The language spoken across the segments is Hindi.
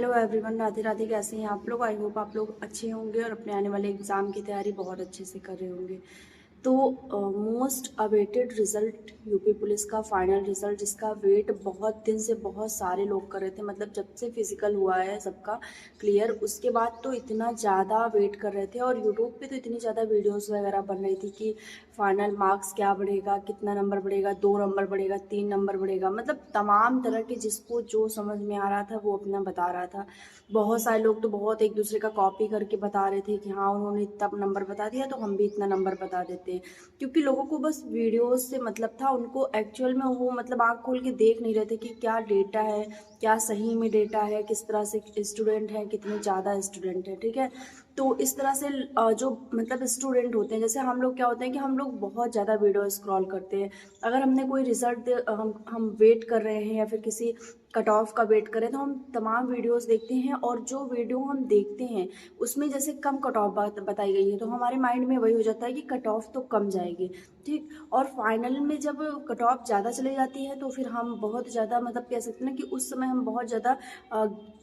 Hello everyone, Radhe Radhe. कैसे हैं आप लोग? आई होप आप लोग अच्छे होंगे और अपने आने वाले एग्ज़ाम की तैयारी बहुत अच्छे से कर रहे होंगे। तो most awaited result UP police का फाइनल रिज़ल्ट, जिसका वेट बहुत दिन से बहुत सारे लोग कर रहे थे। मतलब जब से फिजिकल हुआ है सबका क्लियर, उसके बाद तो इतना ज़्यादा वेट कर रहे थे और यूट्यूब पे तो इतनी ज़्यादा वीडियोस वगैरह बन रही थी कि फाइनल मार्क्स क्या बढ़ेगा, कितना नंबर बढ़ेगा, 2 नंबर बढ़ेगा, 3 नंबर बढ़ेगा। मतलब तमाम तरह के जिसको जो समझ में आ रहा था वो अपना बता रहा था। बहुत सारे लोग तो बहुत एक दूसरे का कॉपी करके बता रहे थे कि हाँ उन्होंने इतना नंबर बता दिया तो हम भी इतना नंबर बता देते हैं। क्योंकि लोगों को बस वीडियोस से मतलब था, उनको एक्चुअल में वो मतलब आँख खोल के देख नहीं रहे थे कि क्या डेटा है, क्या सही में डेटा है, किस तरह से स्टूडेंट हैं, कितने ज़्यादा स्टूडेंट हैं। ठीक है, तो इस तरह से जो मतलब स्टूडेंट होते हैं, जैसे हम लोग क्या होते हैं कि हम लोग बहुत ज़्यादा वीडियो स्क्रॉल करते हैं। अगर हमने कोई रिजल्ट हम वेट कर रहे हैं या फिर किसी कट ऑफ का वेट करें तो हम तमाम वीडियोस देखते हैं, और जो वीडियो हम देखते हैं उसमें जैसे कम कट ऑफ बताई गई है तो हमारे माइंड में वही हो जाता है कि कट ऑफ तो कम जाएगी। ठीक, और फाइनल में जब कट ऑफ ज़्यादा चली जाती है तो फिर हम बहुत ज़्यादा मतलब कह सकते हैं कि उस समय हम बहुत ज़्यादा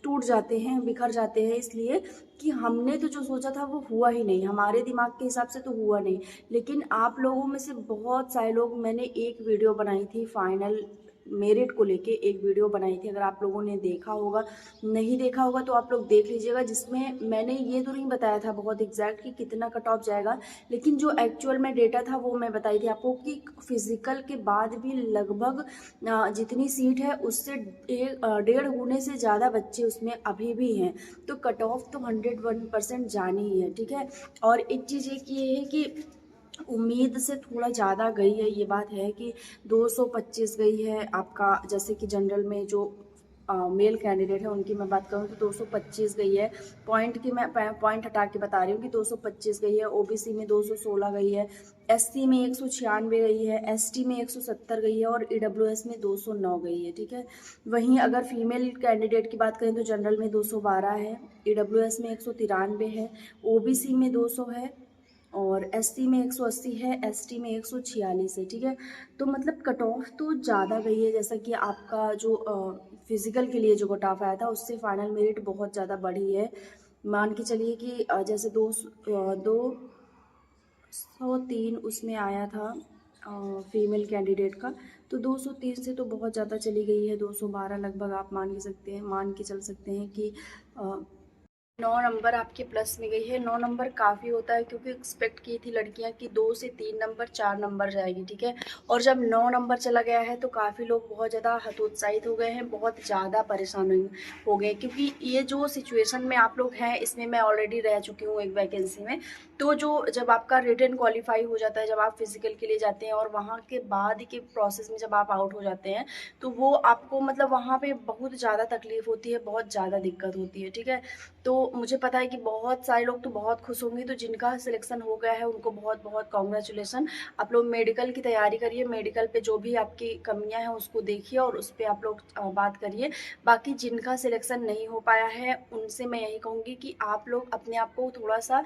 टूट जाते हैं, बिखर जाते हैं, इसलिए कि हमने तो जो सोचा था वो हुआ ही नहीं, हमारे दिमाग के हिसाब से तो हुआ नहीं। लेकिन आप लोगों में से बहुत सारे लोग, मैंने एक वीडियो बनाई थी फाइनल मेरिट को लेके, एक वीडियो बनाई थी, अगर आप लोगों ने देखा होगा, नहीं देखा होगा तो आप लोग देख लीजिएगा, जिसमें मैंने ये तो नहीं बताया था बहुत एग्जैक्ट कि कितना कट ऑफ जाएगा, लेकिन जो एक्चुअल में डेटा था वो मैं बताई थी आपको कि फिजिकल के बाद भी लगभग जितनी सीट है उससे 1.5 गुने से ज़्यादा बच्चे उसमें अभी भी हैं। तो कट ऑफ तो 101% जानी ही है। ठीक है, और एक चीज़ एक ये है कि उम्मीद से थोड़ा ज़्यादा गई है, ये बात है कि 225 गई है आपका। जैसे कि जनरल में जो मेल कैंडिडेट है उनकी मैं बात करूँ तो 225 गई है। पॉइंट की मैं पॉइंट हटा के बता रही हूँ कि 225 गई है। ओबीसी में 216 गई है, एससी में 196 गई है, एसटी में 170 गई है और ईडब्ल्यूएस में 209 गई है। ठीक है, वहीं अगर फीमेल कैंडिडेट की बात करें तो जनरल में 212 है, ईडब्ल्यूएस में 193 है, ओबीसी में 200 है और एससी में 180 है, एसटी में 146 है। ठीक है, तो मतलब कट ऑफ तो ज़्यादा गई है। जैसा कि आपका जो फिजिकल के लिए जो कट ऑफ आया था उससे फाइनल मेरिट बहुत ज़्यादा बढ़ी है। मान के चलिए कि जैसे 203 उसमें आया था फीमेल कैंडिडेट का, तो 203 से तो बहुत ज़्यादा चली गई है, 212 लगभग आप मान के चल सकते हैं कि 9 नंबर आपके प्लस में गई है। 9 नंबर काफ़ी होता है, क्योंकि एक्सपेक्ट की थी लड़कियां कि 2 से 3 नंबर 4 नंबर जाएगी। ठीक है, और जब 9 नंबर चला गया है तो काफ़ी लोग बहुत ज़्यादा हतोत्साहित हो गए हैं, बहुत ज़्यादा परेशान हो गए, क्योंकि ये जो सिचुएशन में आप लोग हैं इसमें मैं ऑलरेडी रह चुकी हूँ एक वैकेंसी में। तो जो जब आपका रिटन क्वालिफाई हो जाता है, जब आप फिजिकल के लिए जाते हैं और वहाँ के बाद के प्रोसेस में जब आप आउट हो जाते हैं तो वो आपको मतलब वहाँ पे बहुत ज़्यादा तकलीफ होती है, बहुत ज़्यादा दिक्कत होती है। ठीक है, तो मुझे पता है कि बहुत सारे लोग तो बहुत खुश होंगे, तो जिनका सिलेक्शन हो गया है उनको बहुत बहुत कॉन्ग्रेचुलेसन। आप लोग मेडिकल की तैयारी करिए, मेडिकल पे जो भी आपकी कमियां हैं उसको देखिए और उस पर आप लोग बात करिए। बाकी जिनका सिलेक्शन नहीं हो पाया है उनसे मैं यही कहूँगी कि आप लोग अपने आप को थोड़ा सा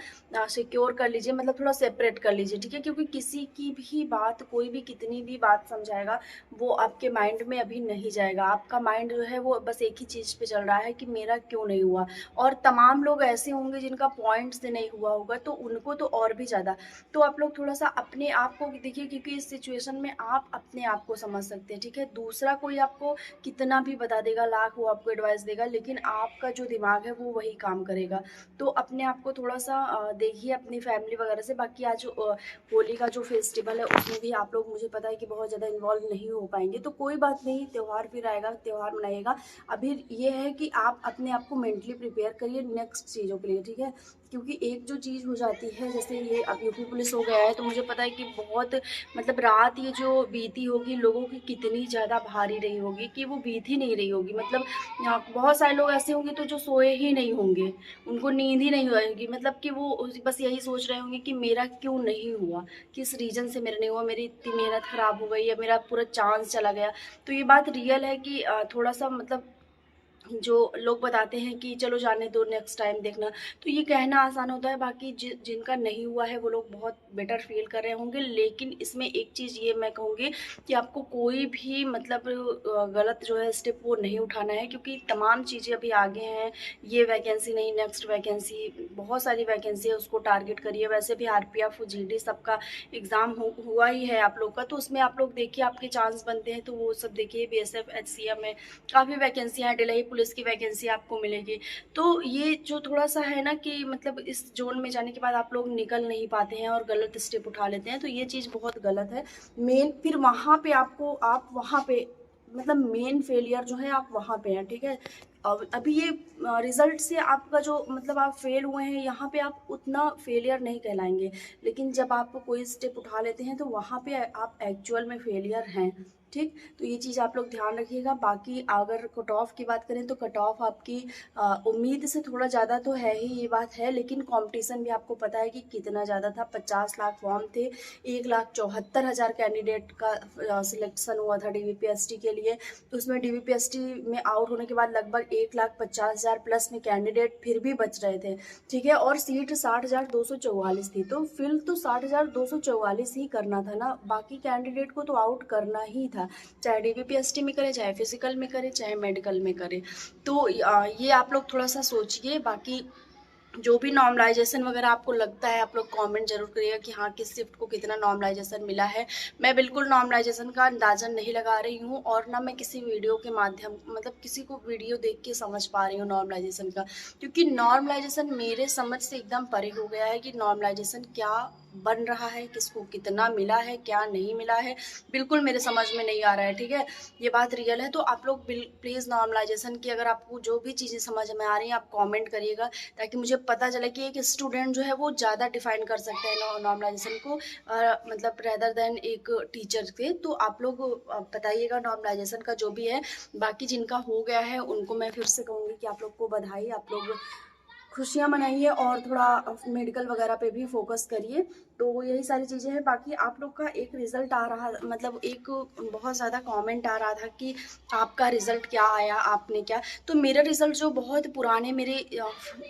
सिक्योर कर लीजिए, मतलब थोड़ा सेपरेट कर लीजिए। ठीक है, क्योंकि किसी की भी बात, कोई भी कितनी भी बात समझाएगा वो आपके माइंड में अभी नहीं जाएगा। आपका माइंड जो है वो बस एक ही चीज़ पे चल रहा है कि मेरा क्यों नहीं हुआ। और तमाम लोग ऐसे होंगे जिनका पॉइंट से नहीं हुआ होगा तो उनको तो और भी ज़्यादा। तो आप लोग थोड़ा सा अपने आप को देखिए, क्योंकि इस सिचुएशन में आप अपने आप को समझ सकते हैं। ठीक है, दूसरा कोई आपको कितना भी बता देगा, लाख वो आपको एडवाइस देगा, लेकिन आपका जो दिमाग है वो वही काम करेगा। तो अपने आप को थोड़ा सा देखिए अपनी फैमिली वगैरह से। बाकी आज होली का जो फेस्टिवल है उसमें भी आप लोग, मुझे पता है कि बहुत ज़्यादा इन्वॉल्व नहीं हो पाएंगे, तो कोई बात नहीं, त्यौहार फिर आएगा, त्यौहार मनाइएगा। अभी ये है कि आप अपने आप को मेंटली प्रिपेयर करिए नेक्स्ट चीज़ों के लिए। ठीक है, क्योंकि एक जो चीज़ हो जाती है, जैसे ये अब यूपी पुलिस हो गया है तो मुझे पता है कि बहुत मतलब रात ये जो बीती होगी लोगों की कितनी ज़्यादा भारी रही होगी कि वो बीत ही नहीं रही होगी। मतलब बहुत सारे लोग ऐसे होंगे तो जो सोए ही नहीं होंगे, उनको नींद ही नहीं आएगी, मतलब कि वो बस यही सोच रहे होंगे कि मेरा क्यों नहीं हुआ, किस रीज़न से मेरा नहीं हुआ, मेरी इतनी मेहनत ख़राब हो गई या मेरा पूरा चांस चला गया। तो ये बात रियल है कि थोड़ा सा मतलब जो लोग बताते हैं कि चलो जाने दो नेक्स्ट टाइम देखना, तो ये कहना आसान होता है, बाकी जिनका नहीं हुआ है वो लोग बहुत बेटर फील कर रहे होंगे। लेकिन इसमें एक चीज़ ये मैं कहूँगी कि आपको कोई भी मतलब गलत जो है स्टेप वो नहीं उठाना है, क्योंकि तमाम चीज़ें अभी आगे हैं। ये वैकेंसी नहीं, नेक्स्ट वैकेंसी, बहुत सारी वैकेंसी है, उसको टारगेट करिए। वैसे भी आरपीएफ जीडी सबका एग्ज़ाम हुआ ही है आप लोग का, तो उसमें आप लोग देखिए आपके चांस बनते हैं तो वो सब देखिए। बीएसएफ एचसीएम में काफ़ी वैकेंसियाँ हैं, दिल्ली पुलिस की वैकेंसी आपको मिलेगी। तो ये जो थोड़ा सा है ना कि मतलब इस जोन में जाने के बाद आप लोग निकल नहीं पाते हैं और गलत स्टेप उठा लेते हैं, तो ये चीज़ बहुत गलत है। मेन फिर वहाँ पे आपको आप वहाँ पे मतलब मेन फेलियर जो है आप वहाँ पे हैं, ठीक है। अब अभी ये रिजल्ट से आपका जो मतलब आप फेल हुए हैं, यहाँ पे आप उतना फेलियर नहीं कहलाएंगे। लेकिन जब आप कोई स्टेप उठा लेते हैं तो वहाँ पे आप एक्चुअल में फेलियर हैं, ठीक। तो ये चीज़ आप लोग ध्यान रखिएगा। बाकी अगर कट ऑफ की बात करें तो कट ऑफ आपकी उम्मीद से थोड़ा ज़्यादा तो है ही, ये बात है। लेकिन कंपटीशन भी आपको पता है कि कितना ज़्यादा था। 50 लाख फॉर्म थे, 1,74,000 कैंडिडेट का सिलेक्शन हुआ था डीवीपीएसटी के लिए। तो उसमें डीवीपीएसटी में आउट होने के बाद लगभग 1,50,000 प्लस में कैंडिडेट फिर भी बच रहे थे, ठीक है। और सीट 60,244 थी, तो फिल तो 60,244 ही करना था ना, बाकी कैंडिडेट को तो आउट करना ही था, चाहे डीवीपीएसटी में करे, चाहे फिजिकल में करे, चाहे मेडिकल में करे। तो ये आप लोग थोड़ा सा सोचिए। बाकी जो भी नॉर्मलाइजेशन वगैरह आपको लगता है आप लोग कमेंट जरूर करिएगा कि हाँ किस शिफ्ट को कितना नॉर्मलाइजेशन मिला है। मैं बिल्कुल नॉर्मलाइजेशन का अंदाज़ा नहीं लगा रही हूँ, और ना मैं किसी वीडियो के माध्यम मतलब किसी को वीडियो देख के समझ पा रही हूँ नॉर्मलाइजेशन का, क्योंकि नॉर्मलाइजेशन मेरे समझ से एकदम परे हो गया है कि नॉर्मलाइजेशन क्या बन रहा है, किसको कितना मिला है, क्या नहीं मिला है, बिल्कुल मेरे समझ में नहीं आ रहा है, ठीक है। ये बात रियल है। तो आप लोग प्लीज़ नॉर्मलाइजेशन की अगर आपको जो भी चीज़ें समझ में आ रही हैं आप कमेंट करिएगा, ताकि मुझे पता चले कि एक स्टूडेंट जो है वो ज़्यादा डिफाइन कर सकता है नॉर्मलाइजेशन को मतलब रेदर देन एक टीचर के। तो आप लोग बताइएगा नॉर्मलाइजेशन का जो भी है। बाकी जिनका हो गया है उनको मैं फिर से कहूँगी कि आप लोग को बधाई, आप लोग खुशियाँ मनाइए और थोड़ा मेडिकल वगैरह पे भी फोकस करिए। तो यही सारी चीज़ें हैं। बाकी आप लोग का एक रिज़ल्ट आ रहा, मतलब एक बहुत ज़्यादा कमेंट आ रहा था कि आपका रिज़ल्ट क्या आया, आपने क्या। तो मेरा रिज़ल्ट जो बहुत पुराने मेरे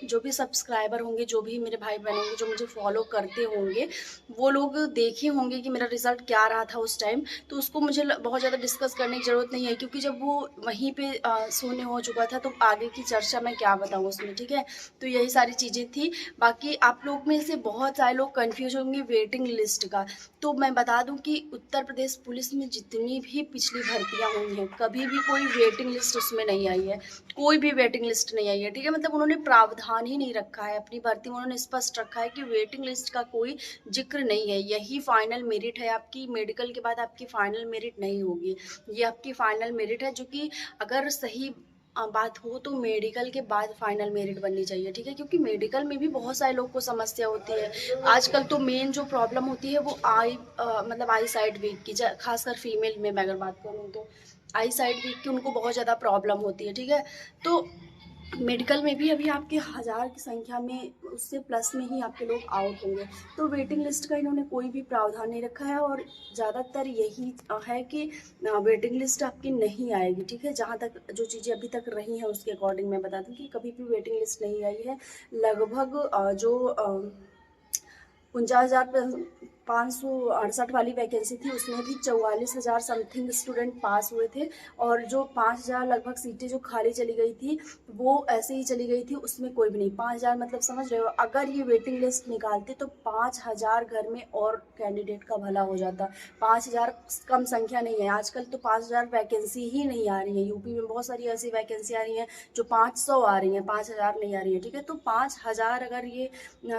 जो भी सब्सक्राइबर होंगे, जो भी मेरे भाई बहन होंगे, जो मुझे फॉलो करते होंगे, वो लोग देखे होंगे कि मेरा रिज़ल्ट क्या रहा था उस टाइम। तो उसको मुझे बहुत ज़्यादा डिस्कस करने की ज़रूरत नहीं है, क्योंकि जब वो वहीं पे शून्य हो चुका था तो आगे की चर्चा मैं क्या बताऊँ उसमें, ठीक है। तो यही सारी चीज़ें थी। बाकी आप लोग में से बहुत सारे लोग कंफ्यूज होंगे वेटिंग लिस्ट का। तो मैं बता दूं कि उत्तर प्रदेश पुलिस में जितनी भी पिछली भर्तियां हुई हैं, कभी भी कोई वेटिंग लिस्ट उसमें नहीं आई है, कोई भी वेटिंग लिस्ट नहीं आई है, ठीक है। मतलब उन्होंने प्रावधान ही नहीं रखा है अपनी भर्ती में, उन्होंने स्पष्ट रखा है कि वेटिंग लिस्ट का कोई जिक्र नहीं है। यही फाइनल मेरिट है आपकी, मेडिकल के बाद आपकी फाइनल मेरिट नहीं होगी, ये आपकी फाइनल मेरिट है। जो कि अगर सही बात हो तो मेडिकल के बाद फाइनल मेरिट बननी चाहिए, ठीक है। क्योंकि मेडिकल में भी बहुत सारे लोग को समस्या होती है आजकल। तो मेन जो प्रॉब्लम होती है वो मतलब आई साइड वीक की, खासकर फीमेल में मैं अगर बात करूँ तो आई साइड वीक की उनको बहुत ज़्यादा प्रॉब्लम होती है, ठीक है। तो मेडिकल में भी अभी आपके 1000 की संख्या में उससे प्लस में ही आपके लोग आउट होंगे। तो वेटिंग लिस्ट का इन्होंने कोई भी प्रावधान नहीं रखा है, और ज़्यादातर यही है कि वेटिंग लिस्ट आपकी नहीं आएगी, ठीक है। जहाँ तक जो चीज़ें अभी तक रही हैं उसके अकॉर्डिंग मैं बता दूँ कि कभी भी वेटिंग लिस्ट नहीं आई है। लगभग जो 49,568 वाली वैकेंसी थी उसमें भी 44,000 समथिंग स्टूडेंट पास हुए थे, और जो 5,000 लगभग सीटें जो खाली चली गई थी वो ऐसे ही चली गई थी, उसमें कोई भी नहीं। 5,000 मतलब समझ रहे हो, अगर ये वेटिंग लिस्ट निकालते तो 5,000 घर में और कैंडिडेट का भला हो जाता। 5,000 कम संख्या नहीं है, आजकल तो 5,000 वैकेंसी ही नहीं आ रही है। यूपी में बहुत सारी ऐसी वैकेंसी आ रही हैं जो 500 आ रही हैं, 5,000 नहीं आ रही है, ठीक है। तो 5,000 अगर ये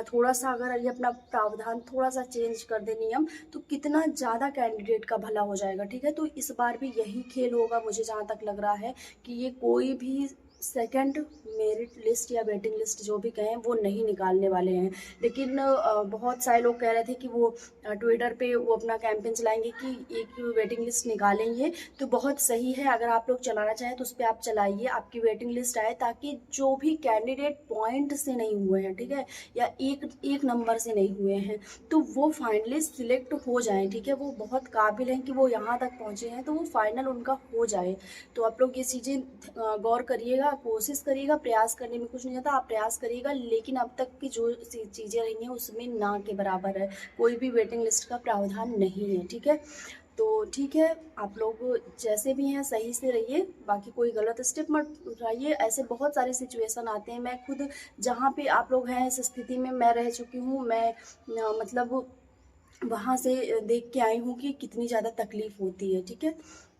थोड़ा सा अगर ये अपना प्रावधान थोड़ा सा चेंज कर दे नियम, तो कितना ज़्यादा कैंडिडेट का भला हो जाएगा, ठीक है। तो इस बार भी यही खेल होगा, मुझे जहाँ तक लग रहा है कि ये कोई भी सेकंड मेरिट लिस्ट या वेटिंग लिस्ट जो भी कहें वो नहीं निकालने वाले हैं। लेकिन बहुत सारे लोग कह रहे थे कि वो ट्विटर पे वो अपना कैंपेन चलाएंगे कि एक वेटिंग लिस्ट निकालेंगे। तो बहुत सही है, अगर आप लोग चलाना चाहें तो उस पर आप चलाइए, आपकी वेटिंग लिस्ट आए, ताकि जो भी कैंडिडेट पॉइंट से नहीं हुए हैं, ठीक है, या एक नंबर से नहीं हुए हैं, तो वो फाइनली सिलेक्ट हो जाएं, ठीक है। वो बहुत काबिल हैं कि वो यहाँ तक पहुँचे हैं, तो वो फाइनल उनका हो जाए। तो आप लोग ये चीज़ें गौर करिएगा। कोशिश करिएगा, प्रयास करने में कुछ नहीं जाता, आप प्रयास करिएगा, लेकिन अब तक की जो चीज़ें रही हैं उसमें ना के बराबर है, कोई भी वेटिंग लिस्ट का प्रावधान नहीं है, ठीक है। तो ठीक है, आप लोग जैसे भी हैं सही से रहिए, बाकी कोई गलत स्टेप मत उठाइए। ऐसे बहुत सारे सिचुएशन आते हैं, मैं खुद जहाँ पे आप लोग हैं इस स्थिति में मैं रह चुकी हूँ, मैं मतलब वहाँ से देख के आई हूँ कि कितनी ज़्यादा तकलीफ़ होती है, ठीक है।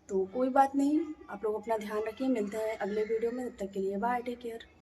तो कोई बात नहीं, आप लोग अपना ध्यान रखिए, मिलते हैं अगले वीडियो में, तब तक के लिए बाय, टेक केयर।